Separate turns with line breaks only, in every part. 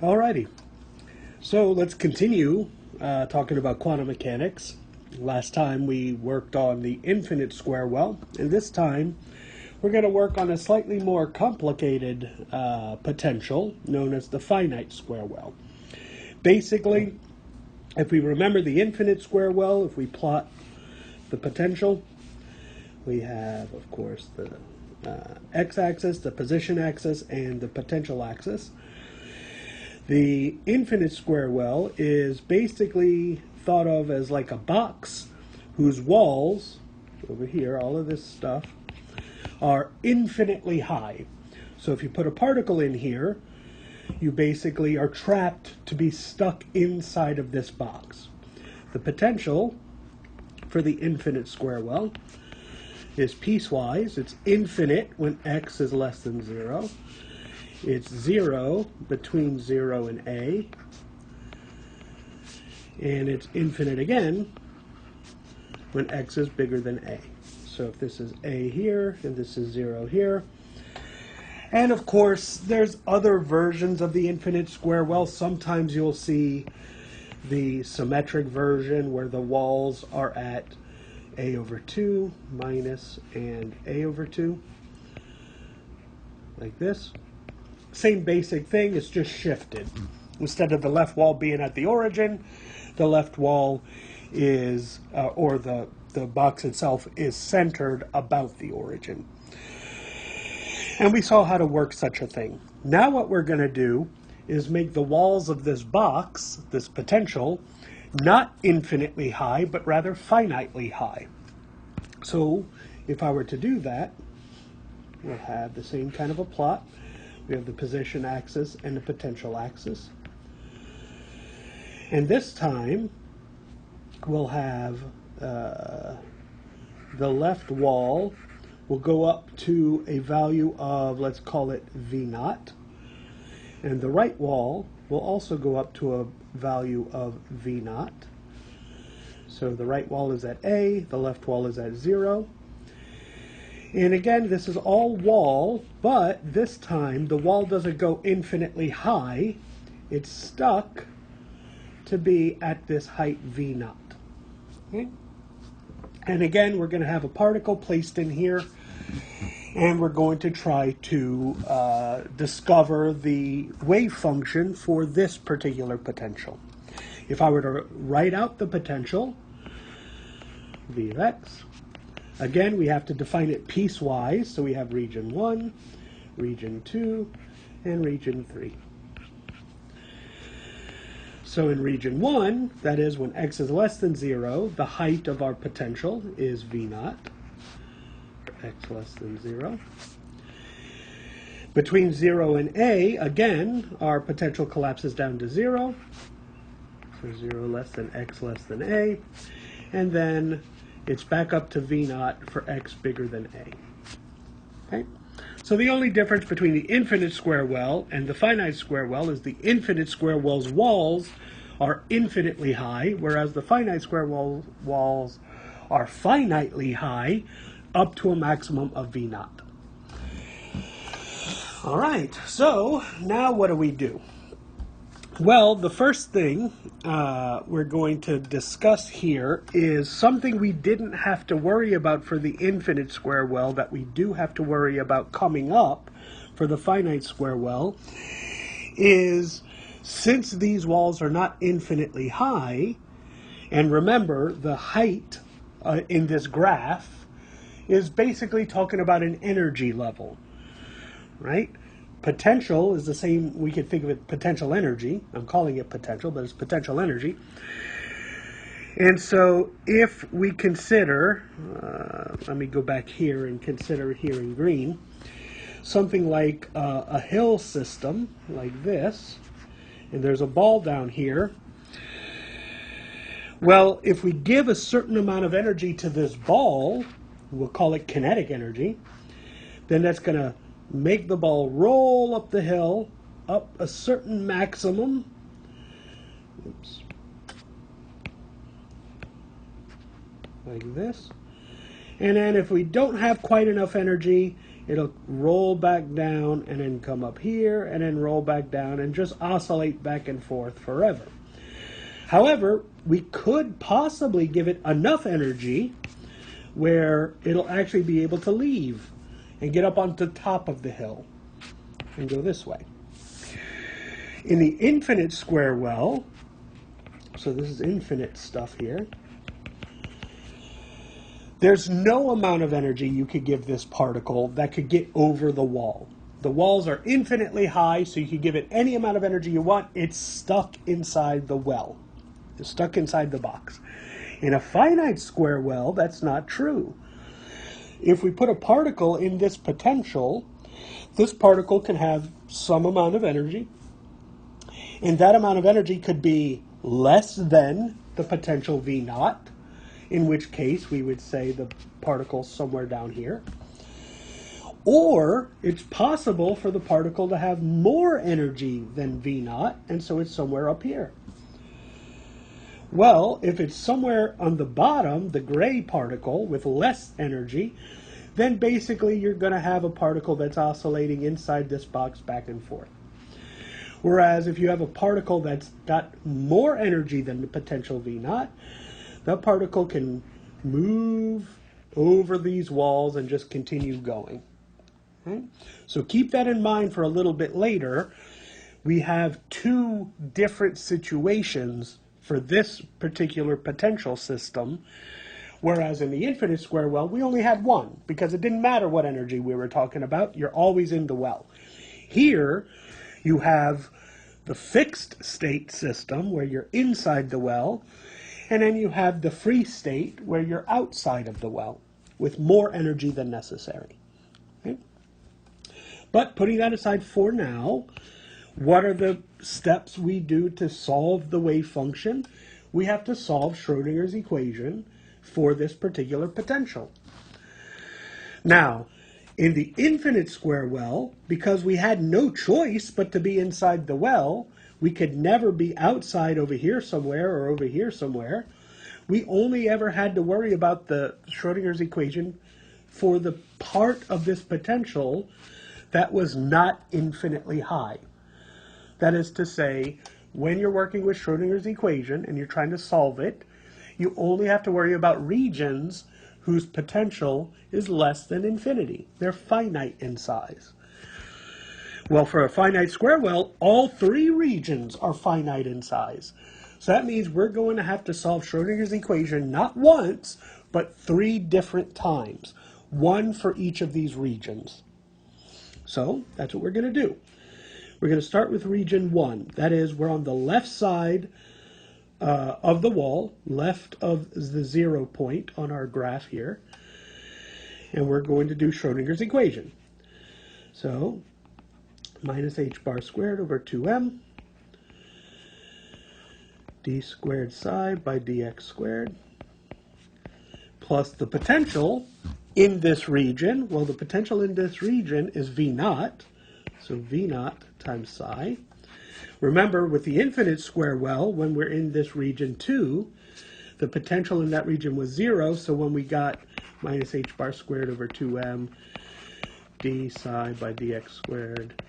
Alrighty, so let's continue talking about quantum mechanics. Last time we worked on the infinite square well, and this time we're going to work on a slightly more complicated potential known as the finite square well. Basically, if we remember the infinite square well, if we plot the potential, we have, of course, the x-axis, the position axis, and the potential axis. The infinite square well is basically thought of as like a box whose walls, over here, all of this stuff, are infinitely high. So if you put a particle in here, you basically are trapped to be stuck inside of this box. The potential for the infinite square well is piecewise. It's infinite when x is less than 0. It's 0 between 0 and a. And it's infinite again when x is bigger than a. So if this is a here and this is 0 here. And of course, there's other versions of the infinite square well. Sometimes you'll see the symmetric version where the walls are at a over 2 minus and a over 2. Like this. Same basic thing, it's just shifted. Instead of the left wall being at the origin, the left wall is, or the box itself is centered about the origin. And we saw how to work such a thing. Now what we're going to do is make the walls of this box, this potential, not infinitely high, but rather finitely high. So if I were to do that, we'll have the same kind of a plot. We have the position axis and the potential axis. And this time, we'll have the left wall will go up to a value of, let's call it V0. And the right wall will also go up to a value of V0. So the right wall is at A, the left wall is at 0. And again, this is all wall, but this time the wall doesn't go infinitely high. It's stuck to be at this height V0. Okay? And again, we're going to have a particle placed in here, and we're going to try to discover the wave function for this particular potential. If I were to write out the potential, V of x, again, we have to define it piecewise, so we have region 1, region 2, and region 3. So in region 1, that is when x is less than 0, the height of our potential is V0, for x less than 0. Between 0 and a, again, our potential collapses down to 0, so 0 less than x less than a, and then it's back up to V0 for x bigger than a. Okay? So the only difference between the infinite square well and the finite square well is the infinite square well's walls are infinitely high, whereas the finite square walls are finitely high up to a maximum of V0. All right, so now what do we do? Well, the first thing we're going to discuss here is something we didn't have to worry about for the infinite square well that we do have to worry about coming up for the finite square well, is since these walls are not infinitely high, and remember the height in this graph is basically talking about an energy level, right? Potential is the same, we could think of it potential energy. I'm calling it potential, but it's potential energy. And so if we consider, let me go back here and consider here in green, something like a hill system like this, and there's a ball down here. Well, if we give a certain amount of energy to this ball, we'll call it kinetic energy, then that's going to make the ball roll up the hill, up a certain maximum. Oops. Like this. And then if we don't have quite enough energy, it'll roll back down and then come up here and then roll back down and just oscillate back and forth forever. However, we could possibly give it enough energy where it'll actually be able to leave and get up onto the top of the hill and go this way. In the infinite square well, so this is infinite stuff here, there's no amount of energy you could give this particle that could get over the wall. The walls are infinitely high, so you can give it any amount of energy you want. It's stuck inside the well. It's stuck inside the box. In a finite square well, that's not true. If we put a particle in this potential, this particle can have some amount of energy, and that amount of energy could be less than the potential V naught, in which case we would say the particle's somewhere down here. Or it's possible for the particle to have more energy than V naught, and so it's somewhere up here. Well, if it's somewhere on the bottom, the gray particle with less energy, then basically you're going to have a particle that's oscillating inside this box back and forth. Whereas if you have a particle that's got more energy than the potential V naught, that particle can move over these walls and just continue going. Okay? So keep that in mind for a little bit later. We have two different situations for this particular potential system, whereas in the infinite square well, we only had one, because it didn't matter what energy we were talking about. You're always in the well. Here, you have the fixed state system, where you're inside the well, and then you have the free state, where you're outside of the well, with more energy than necessary. Okay? But putting that aside for now, what are the steps we do to solve the wave function? We have to solve Schrodinger's equation for this particular potential. Now, in the infinite square well, because we had no choice but to be inside the well, we could never be outside over here somewhere or over here somewhere. We only ever had to worry about the Schrodinger's equation for the part of this potential that was not infinitely high. That is to say, when you're working with Schrodinger's equation and you're trying to solve it, you only have to worry about regions whose potential is less than infinity. They're finite in size. Well, for a finite square well, all three regions are finite in size. So that means we're going to have to solve Schrodinger's equation not once, but 3 different times. One for each of these regions. So that's what we're going to do. We're going to start with region 1. That is, we're on the left side of the wall, left of the 0 point on our graph here. And we're going to do Schrodinger's equation. So, minus h bar squared over 2m, d squared psi by dx squared, plus the potential in this region. Well, the potential in this region is V naught, so V naught times psi. Remember, with the infinite square well, when we're in this region 2, the potential in that region was 0, so when we got minus h bar squared over 2m d psi by dx squared,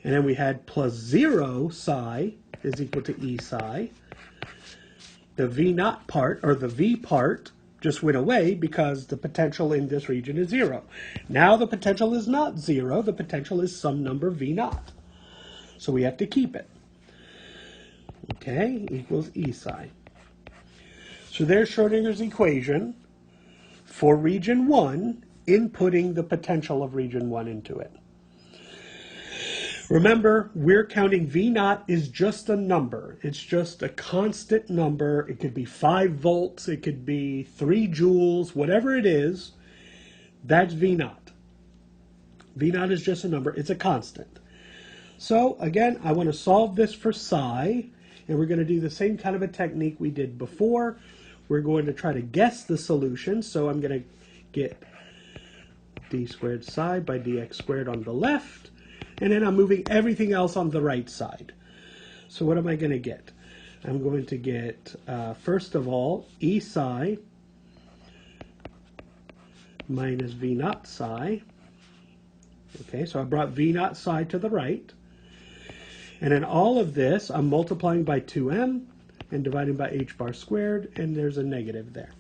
and then we had plus 0 psi is equal to e psi, the v naught part, or the v part, just went away because the potential in this region is 0. Now the potential is not 0, the potential is some number v naught. So we have to keep it. Okay, equals E psi. So there's Schrodinger's equation for region 1, inputting the potential of region 1 into it. Remember, we're counting V naught is just a number. It's just a constant number. It could be 5 volts, it could be 3 joules, whatever it is, that's V naught. V naught is just a number, it's a constant. So again, I want to solve this for psi, and we're going to do the same kind of a technique we did before. We're going to try to guess the solution, so I'm going to get d squared psi by dx squared on the left, and then I'm moving everything else on the right side. So what am I going to get? I'm going to get, first of all, E psi minus V naught psi Okay, so I brought v naught psi to the right. And in all of this, I'm multiplying by 2m and dividing by h bar squared, and there's a negative there.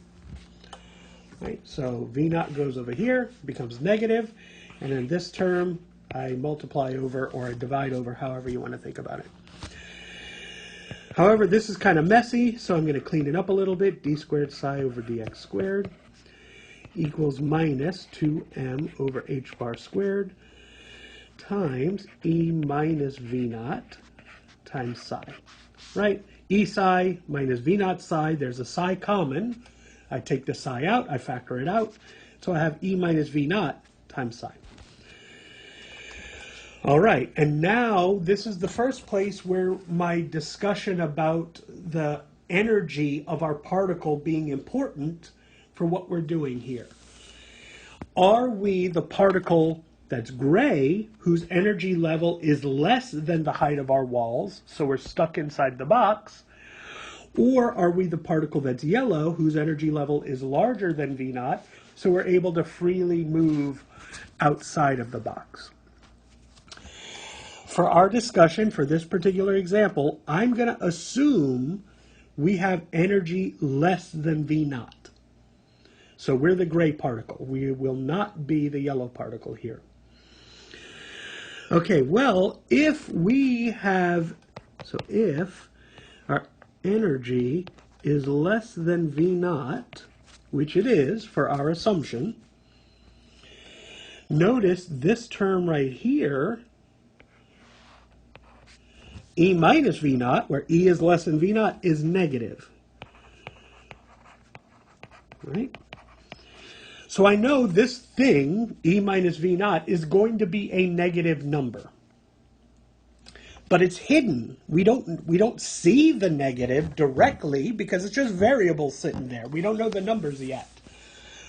Right, so v naught goes over here, becomes negative, and in this term, I multiply over, or I divide over, however you want to think about it. However, this is kind of messy, so I'm going to clean it up a little bit. D squared psi over dx squared equals minus 2m over h bar squared times e minus v naught times psi. Right? E psi minus v naught psi, there's a psi common. I take the psi out, I factor it out, so I have e minus v naught times psi. All right, and now this is the first place where my discussion about the energy of our particle being important for what we're doing here. Are we the particle that's gray, whose energy level is less than the height of our walls, so we're stuck inside the box? Or are we the particle that's yellow, whose energy level is larger than V naught, so we're able to freely move outside of the box? For our discussion, for this particular example, I'm going to assume we have energy less than V naught. So we're the gray particle. We will not be the yellow particle here. Okay, well, if our energy is less than V naught, which it is for our assumption, notice this term right here, E minus V naught, where E is less than V naught, is negative. Right? So I know this thing, E minus V naught, is going to be a negative number. But it's hidden. We don't see the negative directly because it's just variables sitting there. We don't know the numbers yet.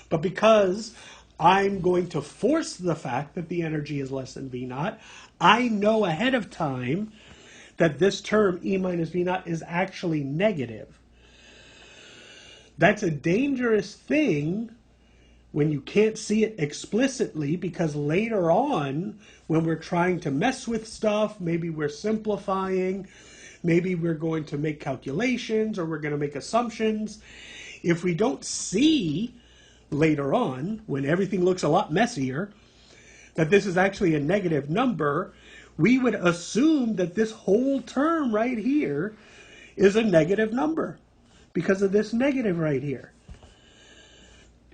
But because I'm going to force the fact that the energy is less than V naught, I know ahead of time that this term, E minus V naught, is actually negative. That's a dangerous thing when you can't see it explicitly, because later on, when we're trying to mess with stuff, maybe we're simplifying, maybe we're going to make calculations, or we're going to make assumptions. If we don't see later on, when everything looks a lot messier, that this is actually a negative number, we would assume that this whole term right here is a negative number because of this negative right here.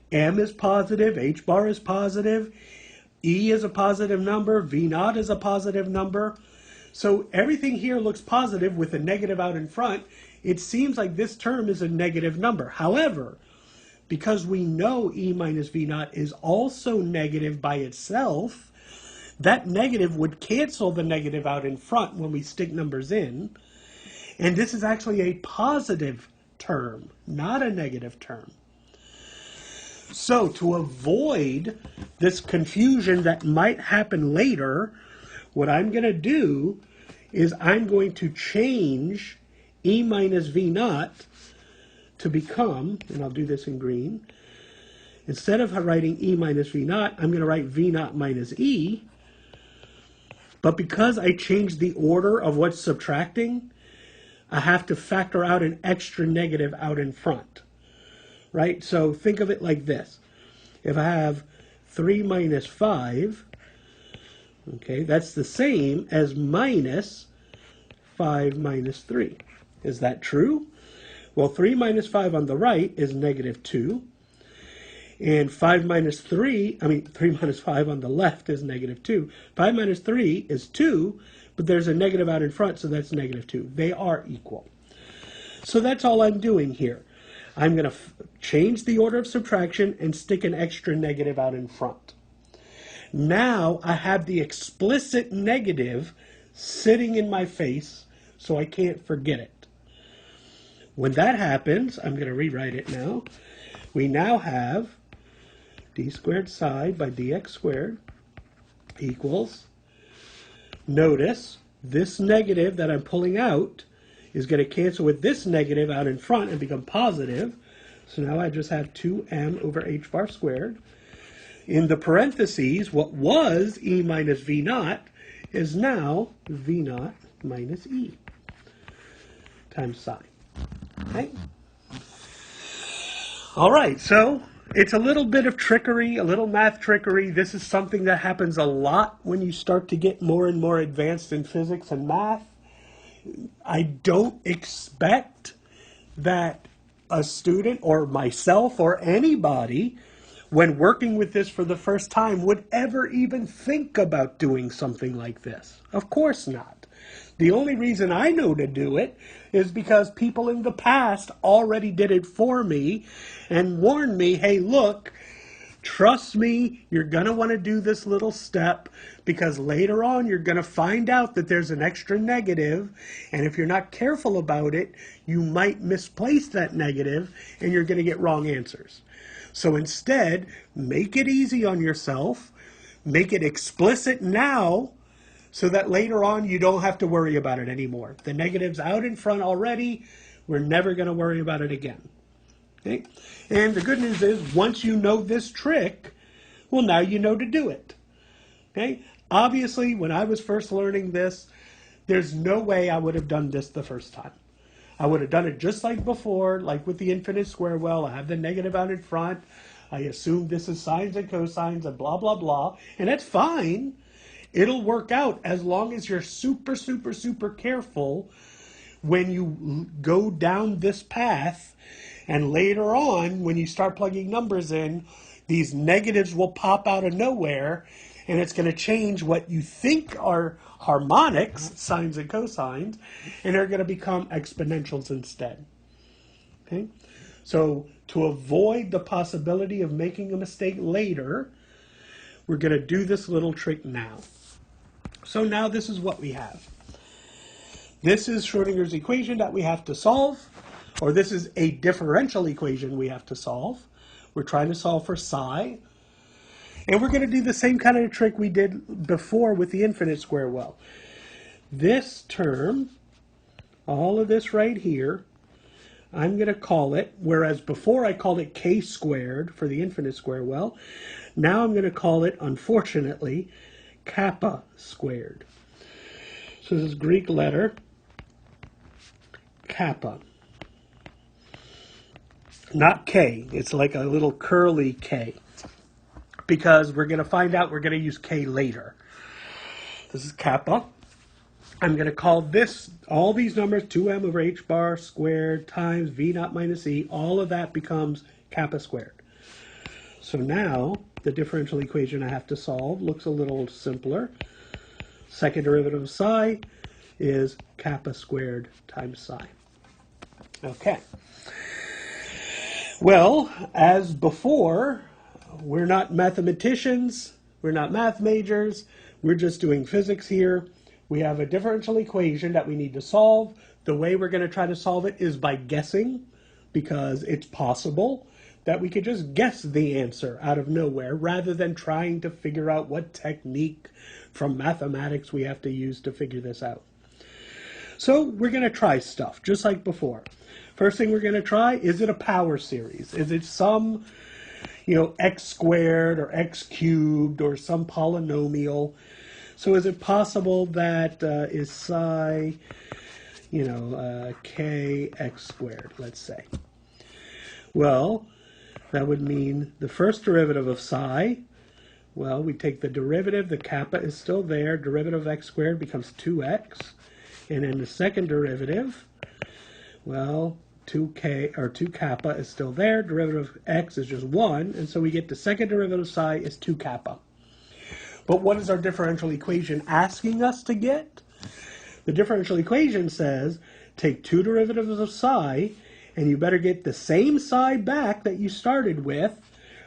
M is positive, H bar is positive, E is a positive number, V naught is a positive number. So everything here looks positive with a negative out in front. It seems like this term is a negative number. However, because we know E minus V naught is also negative by itself, that negative would cancel the negative out in front when we stick numbers in. And this is actually a positive term, not a negative term. So to avoid this confusion that might happen later, what I'm going to do is I'm going to change E minus V naught to become, and I'll do this in green, instead of writing E minus V naught, I'm going to write V naught minus E. But because I changed the order of what's subtracting, I have to factor out an extra negative out in front. Right? So think of it like this. If I have 3 minus 5, okay, that's the same as minus 5 minus 3. Is that true? Well, 3 minus 5 on the right is negative 2. And 3 minus 5 on the left is negative 2. 5 minus 3 is 2, but there's a negative out in front, so that's negative 2. They are equal. So that's all I'm doing here. I'm going to change the order of subtraction and stick an extra negative out in front. Now I have the explicit negative sitting in my face, so I can't forget it. When that happens, I'm going to rewrite it now. We now have d squared psi by dx squared equals, notice this negative that I'm pulling out is going to cancel with this negative out in front and become positive. So now I just have 2m over h bar squared in the parentheses, what was e minus v naught is now v naught minus e times psi. Okay? All right, so it's a little bit of trickery, a little math trickery. This is something that happens a lot when you start to get more and more advanced in physics and math. I don't expect that a student or myself or anybody, when working with this for the first time, would ever even think about doing something like this. Of course not. The only reason I know to do it is because people in the past already did it for me and warned me, hey, look, trust me, you're going to want to do this little step because later on you're going to find out that there's an extra negative, and if you're not careful about it, you might misplace that negative and you're going to get wrong answers. So instead, make it easy on yourself, make it explicit now, so that later on you don't have to worry about it anymore. The negative's out in front already. We're never going to worry about it again. Okay? And the good news is, once you know this trick, well, now you know to do it. Okay? Obviously, when I was first learning this, there's no way I would have done this the first time. I would have done it just like before, like with the infinite square well. I have the negative out in front. I assume this is sines and cosines and blah, blah, blah. And that's fine. It'll work out as long as you're super, super, super careful when you go down this path. And later on, when you start plugging numbers in, these negatives will pop out of nowhere, and it's going to change what you think are harmonics, sines and cosines, and they're going to become exponentials instead. Okay? So to avoid the possibility of making a mistake later, we're going to do this little trick now. So now this is what we have. This is Schrodinger's equation that we have to solve, or this is a differential equation we have to solve. We're trying to solve for psi. And we're going to do the same kind of trick we did before with the infinite square well. This term, all of this right here, I'm going to call it, whereas before I called it k squared for the infinite square well, now I'm going to call it, unfortunately, kappa squared. So this is Greek letter, kappa. Not k, it's like a little curly k. Because we're going to find out we're going to use k later. This is kappa. I'm going to call this, all these numbers, 2m over h bar squared times v naught minus e, all of that becomes kappa squared. So now, the differential equation I have to solve looks a little simpler. Second derivative of psi is kappa squared times psi. Okay. Well, as before, we're not mathematicians, we're not math majors, we're just doing physics here. We have a differential equation that we need to solve. The way we're going to try to solve it is by guessing, because it's possible that we could just guess the answer out of nowhere rather than trying to figure out what technique from mathematics we have to use to figure this out. So we're going to try stuff just like before. First thing we're going to try, is it a power series? Is it some, x squared or x cubed or some polynomial? So is it possible that is psi, k x squared, let's say? Well, that would mean the first derivative of psi, well, we take the derivative, the kappa is still there, derivative of x squared becomes 2x. And then the second derivative, well, 2 kappa is still there, derivative of x is just 1, and so we get the second derivative of psi is 2 kappa. But what is our differential equation asking us to get? The differential equation says, take 2 derivatives of psi, and you better get the same psi back that you started with,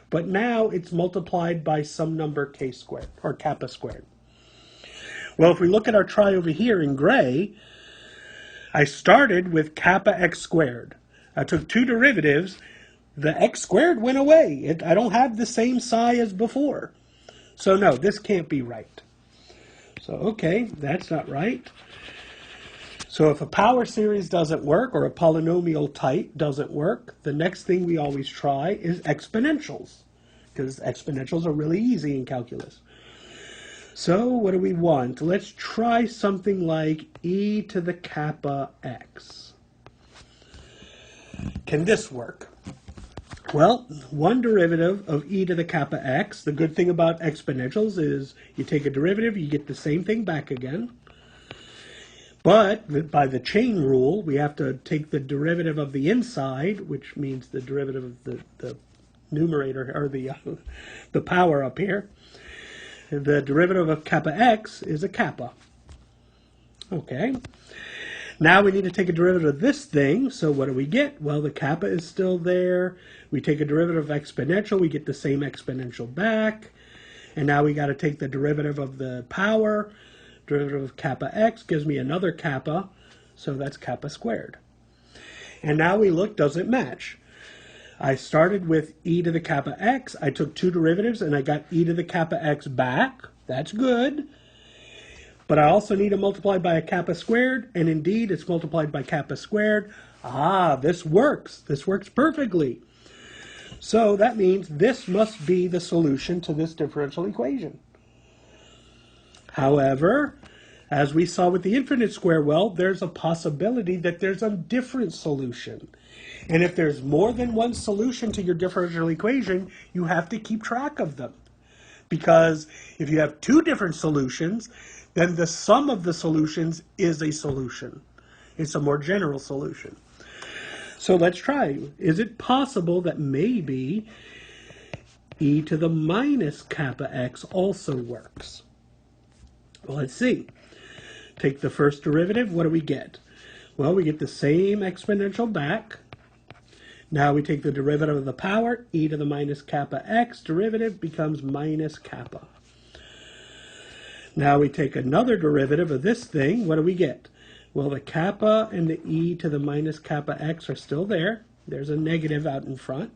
but now it's multiplied by some number k squared, or kappa squared. Well, if we look at our try over here in gray, I started with kappa x squared. I took 2 derivatives. The x squared went away. I don't have the same psi as before. So no, this can't be right. So okay, that's not right. So if a power series doesn't work, or a polynomial type doesn't work, the next thing we always try is exponentials. because exponentials are really easy in calculus. So what do we want? Let's try something like e to the kappa x. Can this work? Well, one derivative of e to the kappa x, the good thing about exponentials is you take a derivative, you get the same thing back again. But by the chain rule, we have to take the derivative of the inside, which means the derivative of the numerator, or the power up here. The derivative of kappa x is a kappa. Okay. Now we need to take a derivative of this thing, so what do we get? Well, the kappa is still there. We take a derivative of exponential, we get the same exponential back. And now we got to take the derivative of the power. Derivative of kappa x gives me another kappa, so that's kappa squared. And now we look, does it match? I started with e to the kappa x, I took two derivatives, and I got e to the kappa x back. That's good. But I also need to multiply by a kappa squared, and indeed it's multiplied by kappa squared. Ah, this works. This works perfectly. So that means this must be the solution to this differential equation. However, as we saw with the infinite square, well, there's a possibility that there's a different solution. And if there's more than one solution to your differential equation, you have to keep track of them. Because if you have two different solutions, then the sum of the solutions is a solution. It's a more general solution. So let's try. Is it possible that maybe e to the minus kappa x also works? Well, let's see. Take the first derivative. What do we get? Well, we get the same exponential back. Now we take the derivative of the power. E to the minus kappa x derivative becomes minus kappa. Now we take another derivative of this thing. What do we get? Well, the kappa and the e to the minus kappa x are still there. There's a negative out in front.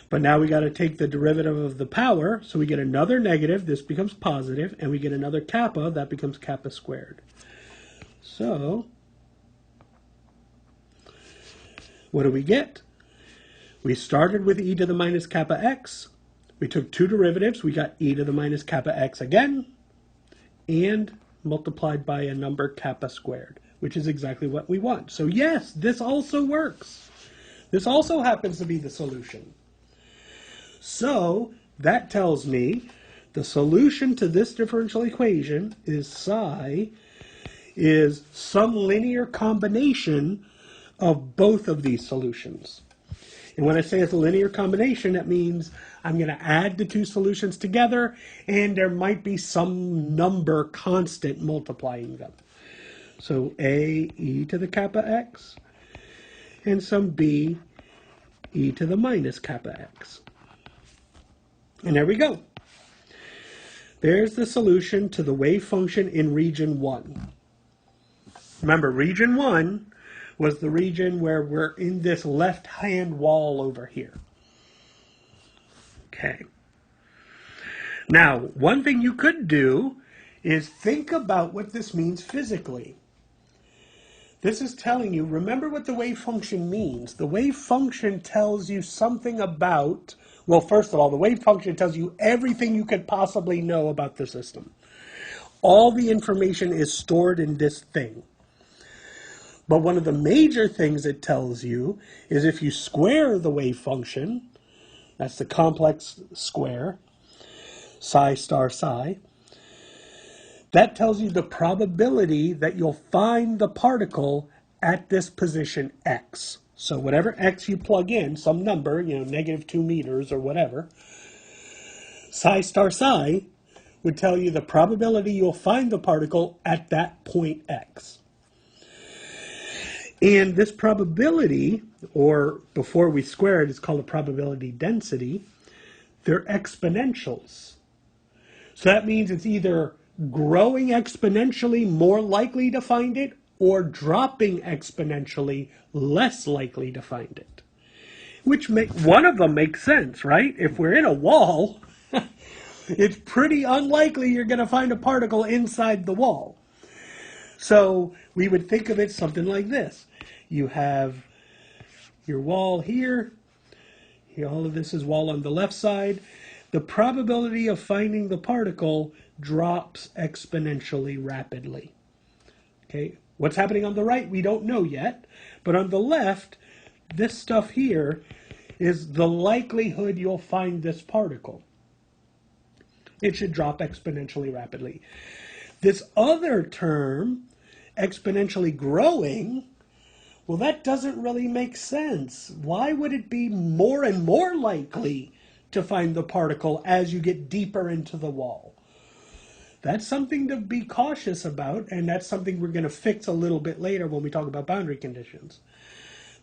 But now we got to take the derivative of the power, so we get another negative, this becomes positive, and we get another kappa, that becomes kappa squared. So, what do we get? We started with e to the minus kappa x. We took two derivatives, we got e to the minus kappa x again, and multiplied by a number kappa squared, which is exactly what we want. So yes, this also works. This also happens to be the solution. So that tells me the solution to this differential equation is psi is some linear combination of both of these solutions. And when I say it's a linear combination, that means I'm going to add the two solutions together, and there might be some number constant multiplying them. So a e to the kappa x, and some b e to the minus kappa x. And there we go. There's the solution to the wave function in region 1. Remember, region 1 was the region where we're in this left-hand wall over here. Okay. Now, one thing you could do is think about what this means physically. This is telling you, remember what the wave function means. The wave function tells you something about, well, first of all, the wave function tells you everything you could possibly know about the system. All the information is stored in this thing. But one of the major things it tells you is if you square the wave function, that's the complex square, psi star psi, that tells you the probability that you'll find the particle at this position x. So whatever x you plug in, some number, -2 meters or whatever, psi star psi would tell you the probability you'll find the particle at that point x. And this probability, or before we square it, it's called a probability density, they're exponentials. So that means it's either growing exponentially more likely to find it, or dropping exponentially less likely to find it. Which one of them makes sense, right? If we're in a wall, it's pretty unlikely you're going to find a particle inside the wall. So we would think of it something like this. You have your wall here, All of this is wall on the left side. The probability of finding the particle drops exponentially rapidly. Okay, what's happening on the right, we don't know yet. But on the left, this stuff here is the likelihood you'll find this particle. It should drop exponentially rapidly. This other term, exponentially growing, well, that doesn't really make sense. Why would it be more and more likely to find the particle as you get deeper into the wall? That's something to be cautious about, and that's something we're going to fix a little bit later when we talk about boundary conditions.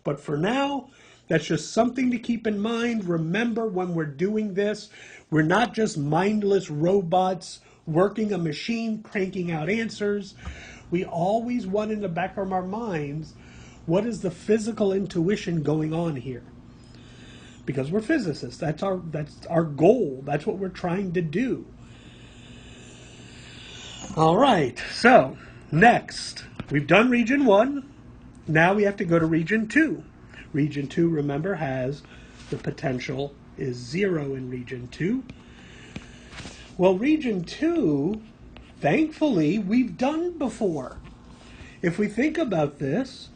But for now, that's just something to keep in mind. Remember, when we're doing this, we're not just mindless robots working a machine, cranking out answers. We always want in the back of our minds, what is the physical intuition going on here? Because we're physicists. That's our goal. That's what we're trying to do. All right, so next, we've done region 1. Now we have to go to region 2. Region 2, remember, has the potential is 0 in region 2. Well, region 2, thankfully, we've done before. If we think about this,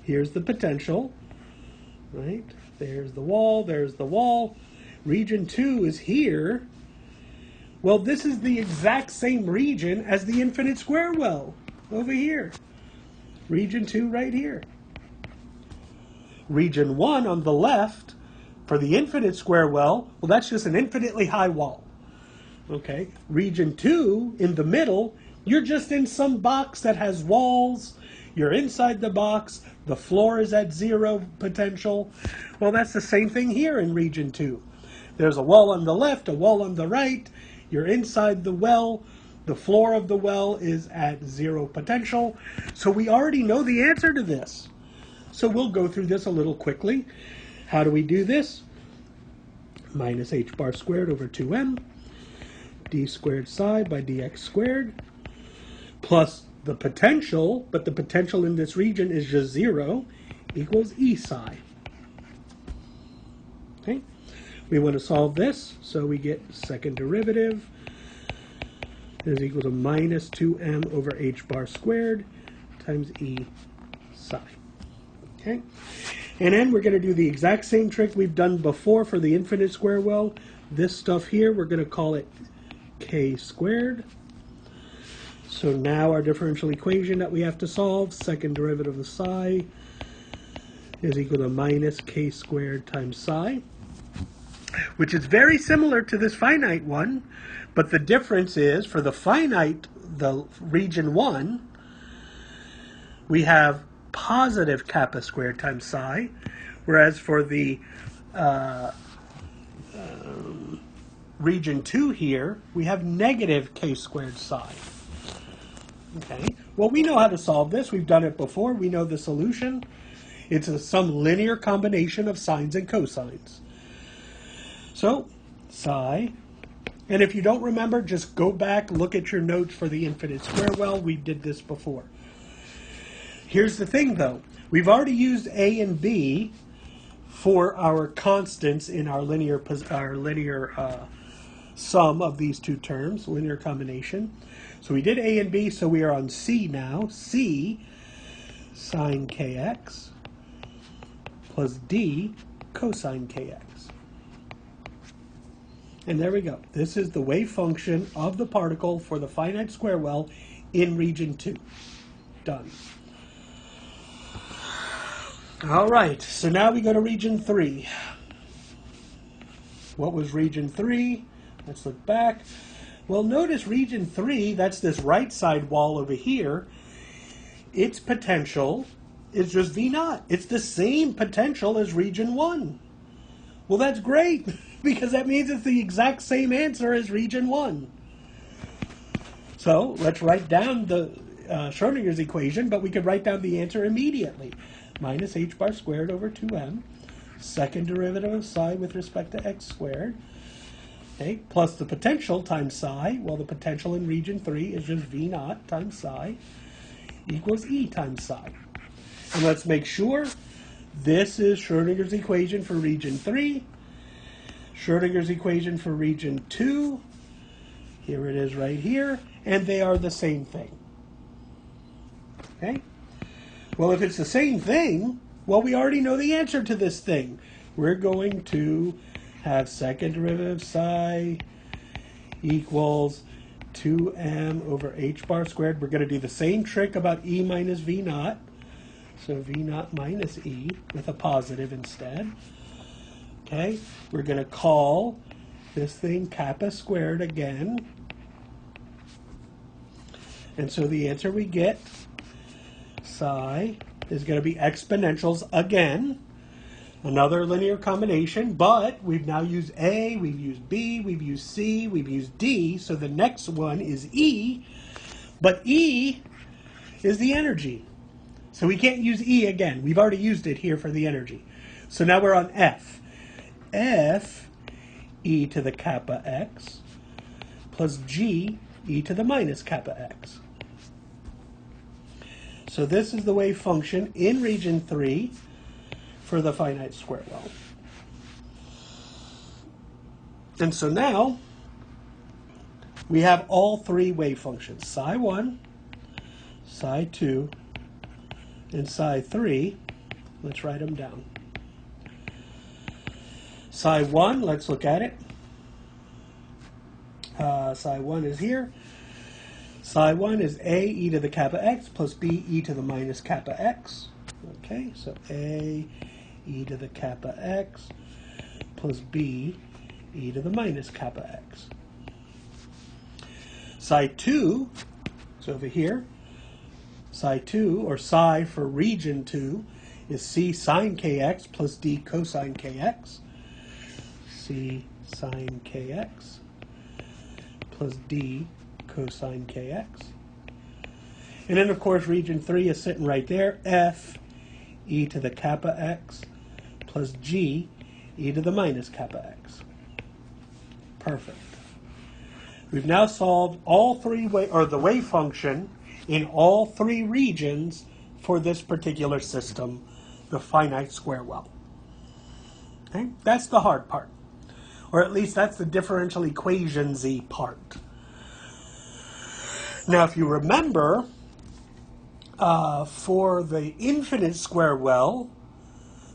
here's the potential, right? There's the wall, there's the wall. Region 2 is here. Well, this is the exact same region as the infinite square well over here. Region 2 right here. Region 1 on the left, for the infinite square well, that's just an infinitely high wall. Okay, region 2 in the middle, you're just in some box that has walls. You're inside the box. The floor is at 0 potential. Well, that's the same thing here in region 2. There's a wall on the left, a wall on the right. You're inside the well. The floor of the well is at 0 potential. So we already know the answer to this. So we'll go through this a little quickly. How do we do this? Minus h bar squared over 2m. D squared psi by dx squared. Plus the potential, but the potential in this region is just 0, equals e psi. Okay? We want to solve this, so we get second derivative is equal to minus 2m over h bar squared times e psi. Okay? And then we're going to do the exact same trick we've done before for the infinite square well. This stuff here, we're going to call it k squared. So now our differential equation that we have to solve, second derivative of psi, is equal to minus k squared times psi, which is very similar to this finite one, but the difference is for the finite, the region 1, we have positive kappa squared times psi, whereas for the region 2 here, we have negative k squared psi. Okay, well, we know how to solve this. We've done it before. We know the solution. It's some linear combination of sines and cosines. So, psi. And if you don't remember, just go back, look at your notes for the infinite square well. We did this before. Here's the thing, though. We've already used a and b for our constants in our linear sum of these two terms, linear combination. So we did a and b, so we are on c now. C sine kx plus d cosine kx. And there we go. This is the wave function of the particle for the finite square well in region 2. Done. All right, so now we go to region 3. What was region 3? Let's look back. Well, notice region 3, that's this right side wall over here. Its potential is just V naught. It's the same potential as region 1. Well, that's great, because that means it's the exact same answer as region 1. So let's write down the Schrodinger's equation, but we could write down the answer immediately. Minus h bar squared over 2m, second derivative of psi with respect to x squared, okay, plus the potential times psi. Well, the potential in region 3 is just V naught times psi equals E times psi. And let's make sure this is Schrodinger's equation for region 3. Schrodinger's equation for region 2. Here it is right here. And they are the same thing. Okay? Well, if it's the same thing, well, we already know the answer to this thing. We're going to have second derivative psi equals 2m over h bar squared. We're going to do the same trick about E minus V naught. So V naught minus E with a positive instead. Okay, we're going to call this thing kappa squared again. And so the answer we get, psi, is going to be exponentials again. Another linear combination, but we've now used A, we've used B, we've used C, we've used D, so the next one is E, but E is the energy. So we can't use E again. We've already used it here for the energy. So now we're on F. F e to the kappa x plus G e to the minus kappa x. So this is the wave function in region 3 for the finite square well. And so now we have all three wave functions, psi 1, psi 2, and psi 3. Let's write them down. Psi 1, let's look at it. Psi 1 is here. Psi 1 is A e to the kappa x plus B e to the minus kappa x. Okay, so A e to the kappa x plus B e to the minus kappa x. Psi 2, so over here, psi 2, or psi for region 2, is C sine kx plus D cosine kx. C sine kx plus D cosine kx. And then, of course, region 3 is sitting right there. F e to the kappa x plus G e to the minus kappa x. Perfect. We've now solved all three the wave function in all three regions for this particular system, the finite square well. Okay? That's the hard part. Or at least that's the differential equation-y part. Now, if you remember, for the infinite square well,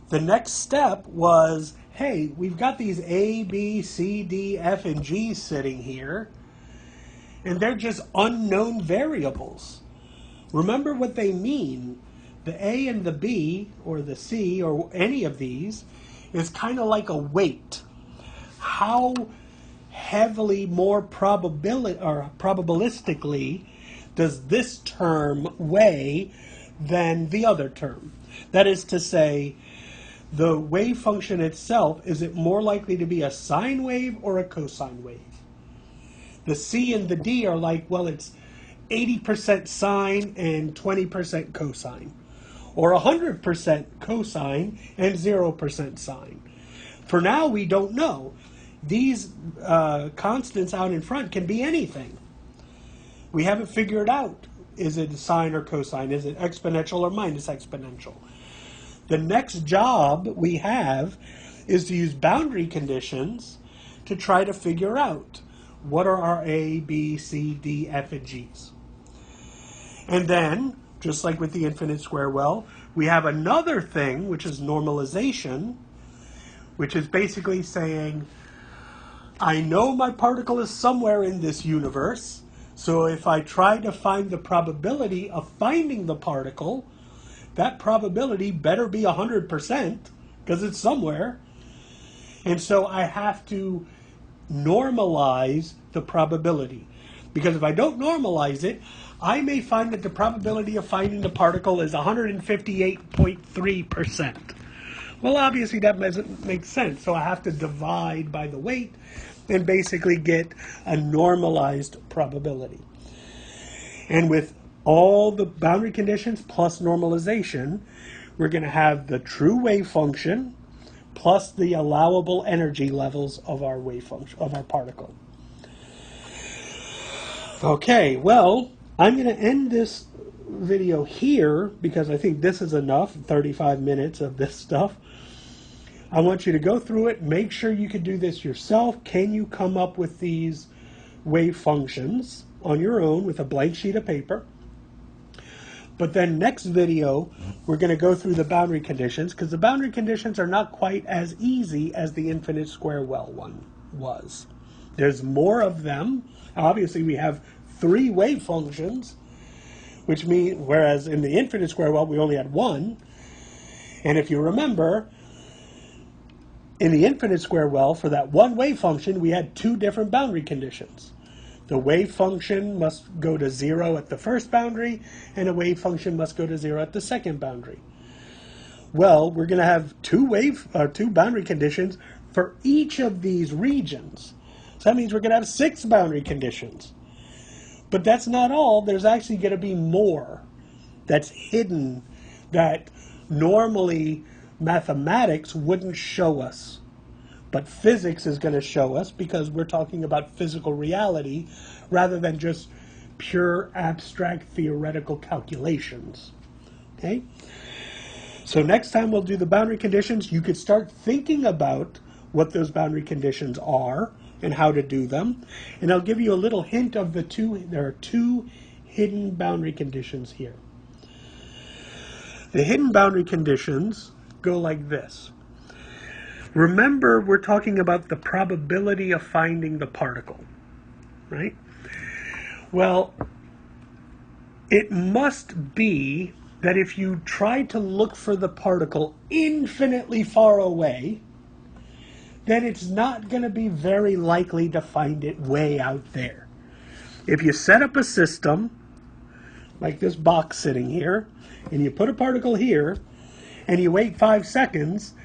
the next step was, hey, we've got these A, B, C, D, F, and G sitting here, and they're just unknown variables. Remember what they mean. The A and the B, or the C, or any of these, is kind of like a weight. How heavily more probabilistically does this term weigh than the other term? That is to say, the wave function itself, is it more likely to be a sine wave or a cosine wave? The C and the D are like, well, it's 80% sine and 20% cosine, or 100% cosine and 0% sine. For now, we don't know. These constants out in front can be anything. We haven't figured out, is it sine or cosine? Is it exponential or minus exponential? The next job we have is to use boundary conditions to try to figure out what are our A, B, C, D, F, and G's. And then, just like with the infinite square well, we have another thing, which is normalization, which is basically saying, I know my particle is somewhere in this universe, so if I try to find the probability of finding the particle, that probability better be 100%, because it's somewhere. And so I have to normalize the probability. Because if I don't normalize it, I may find that the probability of finding the particle is 158.3%. Well, obviously that doesn't make sense, so I have to divide by the weight and basically get a normalized probability. And with all the boundary conditions plus normalization, we're going to have the true wave function plus the allowable energy levels of our wave function, of our particle. Okay, well, I'm going to end this video here because I think this is enough, 35 minutes of this stuff. I want you to go through it, make sure you can do this yourself. Can you come up with these wave functions on your own with a blank sheet of paper? But then next video, we're going to go through the boundary conditions, because the boundary conditions are not quite as easy as the infinite square well one was. There's more of them. Obviously, we have 3 wave functions, which means, whereas in the infinite square well, we only had 1. And if you remember, in the infinite square well, for that one wave function, we had 2 different boundary conditions. The wave function must go to 0 at the first boundary, and a wave function must go to 0 at the second boundary. Well, we're going to have 2 boundary conditions for each of these regions. So that means we're going to have 6 boundary conditions. But that's not all. There's actually going to be more that's hidden that normally mathematics wouldn't show us. But physics is going to show us, because we're talking about physical reality rather than just pure abstract theoretical calculations. Okay? So next time we'll do the boundary conditions. You could start thinking about what those boundary conditions are and how to do them. And I'll give you a little hint of the 2. There are 2 hidden boundary conditions here. The hidden boundary conditions go like this. Remember, we're talking about the probability of finding the particle, right? Well, it must be that if you try to look for the particle infinitely far away, then it's not going to be very likely to find it way out there. If you set up a system, like this box sitting here, and you put a particle here, and you wait 5 seconds,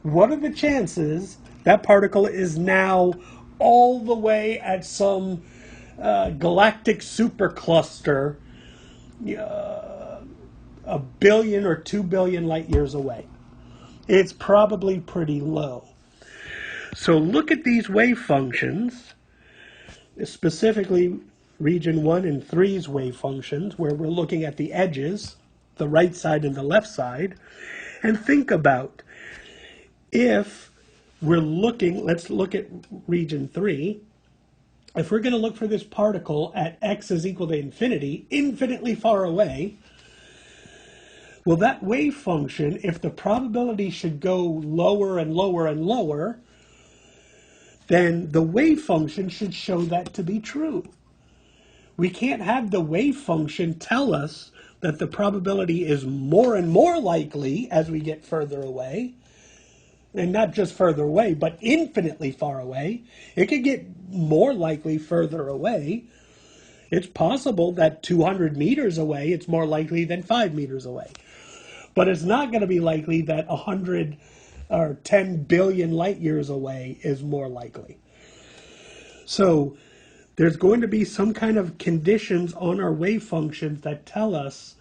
what are the chances that particle is now all the way at some galactic supercluster, 1 billion or 2 billion light years away? It's probably pretty low. So look at these wave functions, specifically region 1 and 3's wave functions, where we're looking at the edges, the right side and the left side, and think about, if we're looking, let's look at region 3. If we're going to look for this particle at x is equal to infinity, infinitely far away, well, that wave function, if the probability should go lower and lower and lower, then the wave function should show that to be true. We can't have the wave function tell us that the probability is more and more likely as we get further away. And not just further away, but infinitely far away. It could get more likely further away. It's possible that 200 meters away, it's more likely than 5 meters away. But it's not going to be likely that 100 or 10 billion light years away is more likely. So there's going to be some kind of conditions on our wave functions that tell us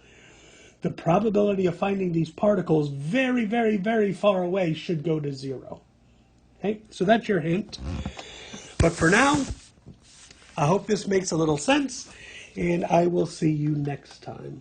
the probability of finding these particles very, very, very far away should go to 0. Okay, so that's your hint. But for now, I hope this makes a little sense, and I will see you next time.